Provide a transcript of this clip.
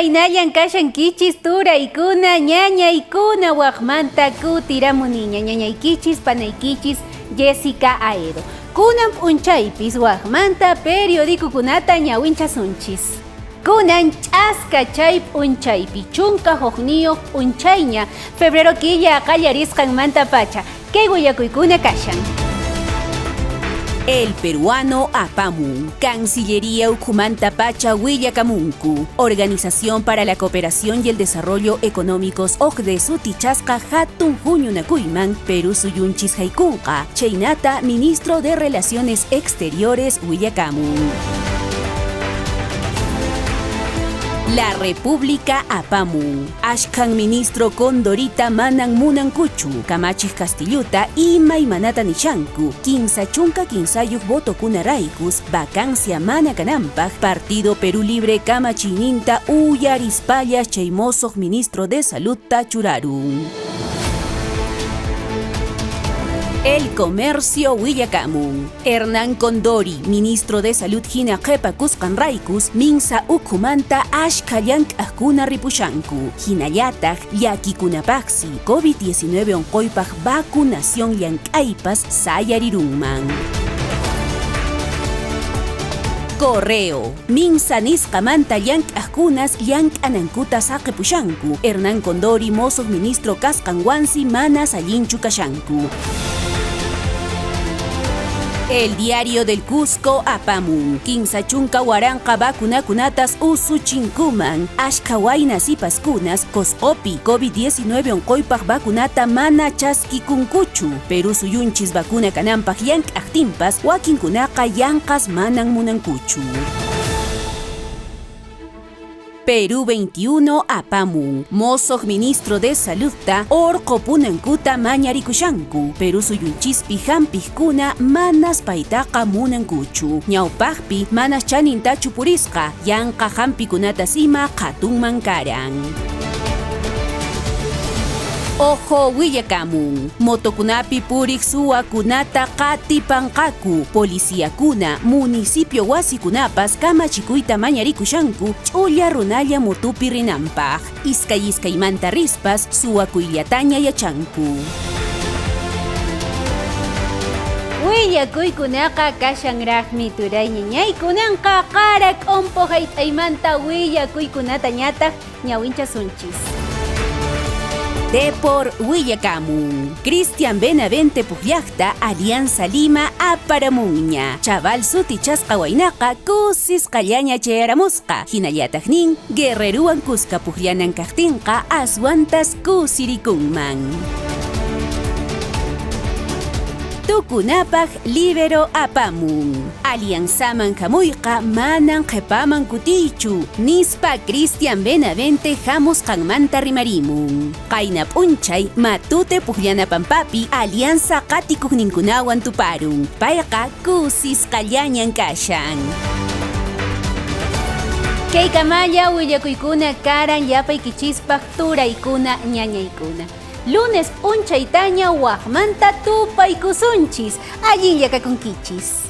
Imaynallan kashankichis turaykuna ñañaykuna waqmanta kutiramuni ñañaykichis panaykichis Jessica Aedo. Kunan p'unchaypis waqmanta periodikukunata ñawinchasunchis. Kunan ch'aska chay p'unchaypi chunka huqniyuq p'unchayña febrero killa qallarisqanmanta pacha kay willakuykuna kashan. El peruano apamun, Cancillería Ucumanta Pacha Willakamunku, Organización para la Cooperación y el Desarrollo Económicos OCDE Sutichasqa Hatun Huñunakuyman, Perú Suyunchis Haikunqa, Cheinata, Ministro de Relaciones Exteriores Willakamun. La República apamun, ashkan ministro Condorita manan munankuchu, Camachis Castilluta imaymanata nishanku, kinsa chunka kinsayuq votokunaraykus, vacancia mana kanampaq, Partido Perú Libre Kamachininta uyarispalla chaymosoq ministro de Saludta churarun. El Comercio Willakamun. Hernán Condori, ministro de Salud hina qhipakusqanraykus, minsa ukhumanta ashka llank'aqkuna ripushanku. Hinallataq llakikunapaqsi COVID-19 onqoypaq vacunación llank'aypas sayarirunman. Correo. Minsa nisqamanta llank'aqkunas llank'anankuta saqipushanku. Hernán Condori mosoq ministro kasqanwansi mana sallinchu kashanku. El Diario del Cusco apamun, kinsa chunka waranqa vacunakunatas usuchinkuman, ashka waynas sipaskunas Coscopi COVID-19 onqoypaq vacunata mana chaskikunkuchu. Perú suyunchis vacuna kananpaq llank'aqtinpas wakinkunaqa llanqas manan munankuchu. Perú 21 apamun, mosoq ministro de Saludta orqo punankuta mañarikushanku. Perú suyunchispi hampiqkuna manas paytaqa munankuchu. Ñawpaqpi manas chanintachu purisqa, yanqa hampikunata sima qatunman karan. Ojo Willakamun, motokunapi purik suwakunata qatipanqaku, policíakuna municipio wasikunapas kamachikuyta mañarikushanku ch'ulla runalla motupi rinanpaq. Iskaymanta rispas suwakuylataña yachanku. Willakuykunaqa kashanraqmi turay ñañaykunanqa qara k'umpu hayt'aymanta willakuykunata ñataq ñawinchasunchis. Depor Willakamun. Cristian Benavente Pukllaqta Alianza Lima aparamunña. Chaval sutichasqa waynaqa kusisqallaña chayaramusqa. Hinallataq nin Guerreruwan kuska pukllanan kaqtinqa aswantas kusirikunman. Tukunapaq libero apamun. Alianzaman hamuyqa manan qhipaman kutiychu, nispa Cristian Benavente hamusqanmanta rimarimun. Qayna p'unchay matute pukllanapampapi alianza qatikuqninkunawan tuparun. Payqa kusisqallañan kashan. Kaykamalla willakuykuna karan yapaykichispaq turaykuna ñañaykuna. Lunes p'unchaytaña waqmanta tupaykusunchis, allin llakakunkichis.